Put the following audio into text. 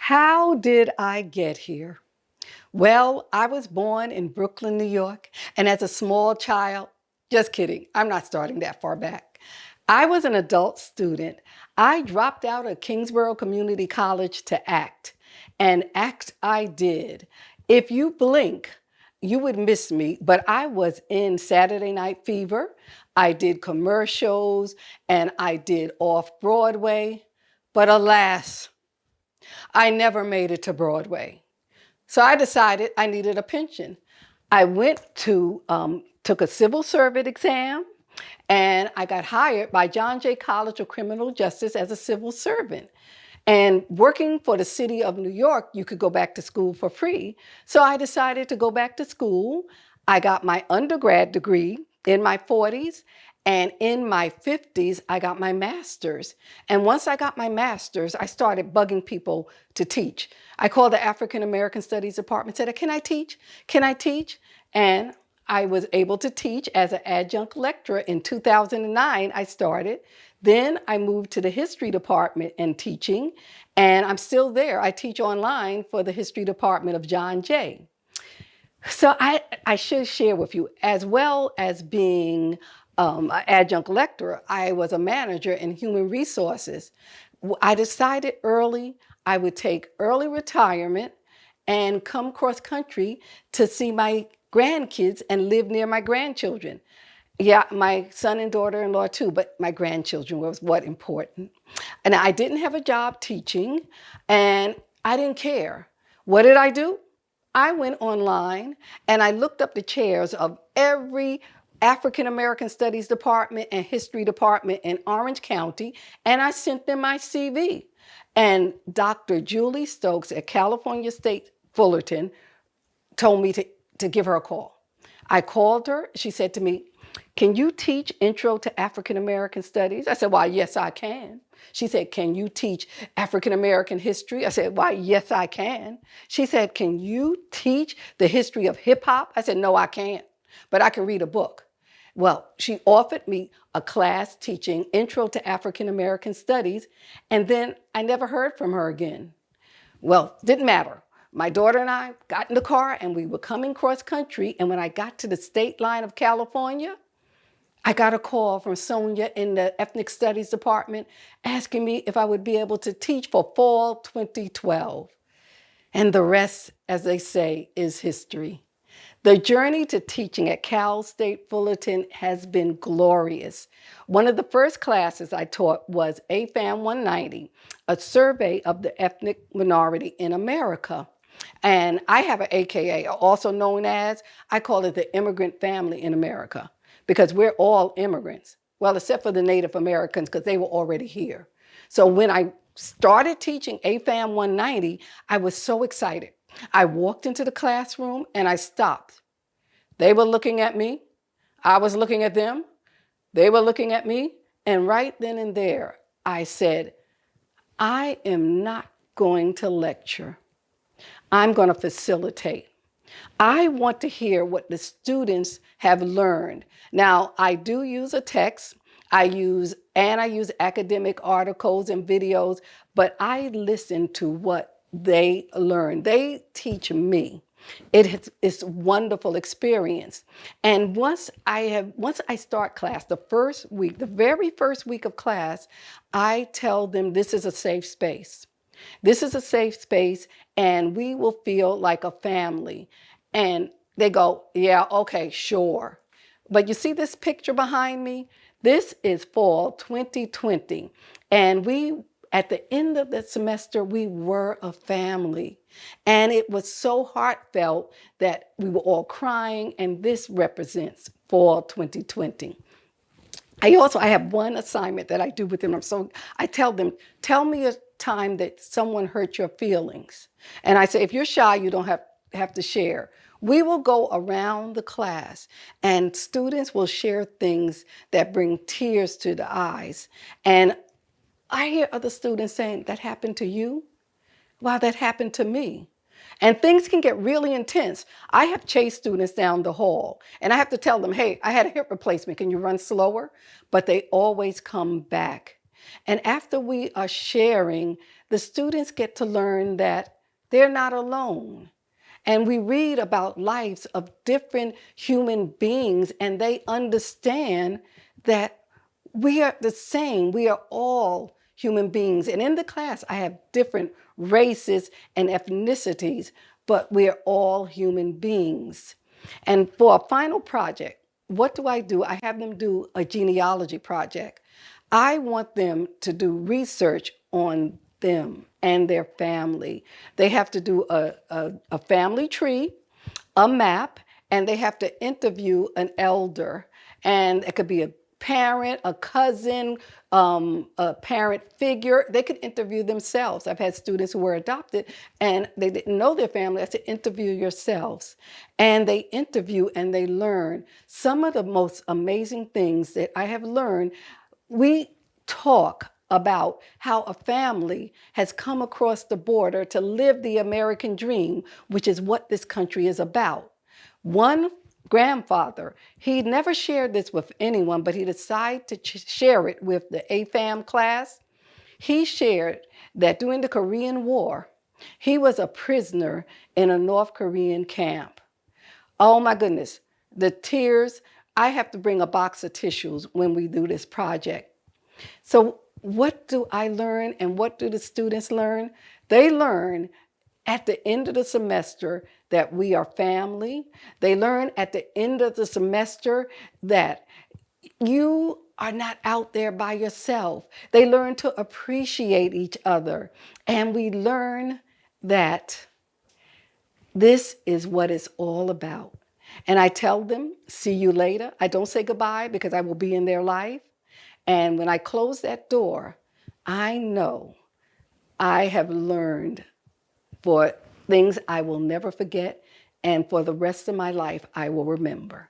How did I get here? Well, I was born in Brooklyn, New York, and as a small child, just kidding, I'm not starting that far back. I was an adult student. I dropped out of Kingsborough Community College to act, and act I did. If you blink, you would miss me, but I was in Saturday Night Fever. I did commercials, and I did off-Broadway, but alas, I never made it to Broadway. So I decided I needed a pension. I went to, took a civil servant exam, and I got hired by John Jay College of Criminal Justice as a civil servant. And working for the city of New York, you could go back to school for free. So I decided to go back to school. I got my undergrad degree in my 40s, and in my 50s, I got my master's. And once I got my master's, I started bugging people to teach. I called the African American Studies Department, said, can I teach? Can I teach? And I was able to teach as an adjunct lecturer. In 2009, I started. Then I moved to the history department and teaching, and I'm still there. I teach online for the history department of John Jay. So I should share with you, as well as being an adjunct lecturer, I was a manager in human resources. I decided early I would take early retirement and come cross country to see my grandkids and live near my grandchildren. Yeah, my son and daughter-in-law too, but my grandchildren was what important. And I didn't have a job teaching, and I didn't care. What did I do? I went online and I looked up the chairs of every African American Studies department and history department in Orange County, and I sent them my CV. And Dr. Julie Stokes at California State Fullerton told me to give her a call. I called her. She said to me, can you teach Intro to African American Studies? I said, why, yes, I can. She said, can you teach African American history? I said, why, yes, I can. She said, can you teach the history of hip hop? I said, no, I can't, but I can read a book. Well, she offered me a class teaching Intro to African American Studies, and then I never heard from her again. Well, didn't matter. My daughter and I got in the car and we were coming cross country, and when I got to the state line of California, I got a call from Sonia in the Ethnic Studies Department asking me if I would be able to teach for fall 2012. And the rest, as they say, is history. The journey to teaching at Cal State Fullerton has been glorious. One of the first classes I taught was AFAM 190, a survey of the ethnic minority in America. And I have an AKA, also known as, I call it the immigrant family in America, because we're all immigrants. Well, except for the Native Americans, because they were already here. So when I started teaching AFAM 190, I was so excited. I walked into the classroom and I stopped. They were looking at me. I was looking at them. They were looking at me. And right then and there, I said, I am not going to lecture. I'm going to facilitate. I want to hear what the students have learned. Now, I do use a text. I use academic articles and videos, but I listen to what they learn. They teach me. It's a wonderful experience. And once I start class, the very first week of class, I tell them this is a safe space. This is a safe space, and we will feel like a family. And they go, yeah, okay, sure. But you see this picture behind me? This is fall 2020. And at the end of the semester, we were a family. And it was so heartfelt that we were all crying, and this represents fall 2020. I have one assignment that I do with them. I tell them, tell me a time that someone hurt your feelings. And I say, if you're shy, you don't have to share. We will go around the class and students will share things that bring tears to the eyes. And I hear other students saying, that happened to you? Wow, that happened to me. And things can get really intense. I have chased students down the hall and I have to tell them, hey, I had a hip replacement. Can you run slower? But they always come back. And after we are sharing, the students get to learn that they're not alone. And we read about lives of different human beings, and they understand that we are the same. We are all human beings. And in the class, I have different races and ethnicities, but we are all human beings. And for a final project, what do? I have them do a genealogy project. I want them to do research on them and their family. They have to do a family tree, a map, and they have to interview an elder. And it could be a parent, a cousin, a parent figure. They could interview themselves. I've had students who were adopted and they didn't know their family. I said, interview yourselves. And they interview and they learn. Some of the most amazing things that I have learned, we talk about how a family has come across the border to live the American dream, which is what this country is about. One grandfather, he never shared this with anyone, but he decided to share it with the AFAM class. He shared that during the Korean War, he was a prisoner in a North Korean camp. Oh my goodness, the tears. I have to bring a box of tissues when we do this project. So what do I learn and what do the students learn? They learn at the end of the semester that we are family. They learn at the end of the semester that you are not out there by yourself. They learn to appreciate each other. And we learn that this is what it's all about. And I tell them, see you later. I don't say goodbye because I will be in their life. And when I close that door, I know I have learned for things I will never forget, and for the rest of my life, I will remember.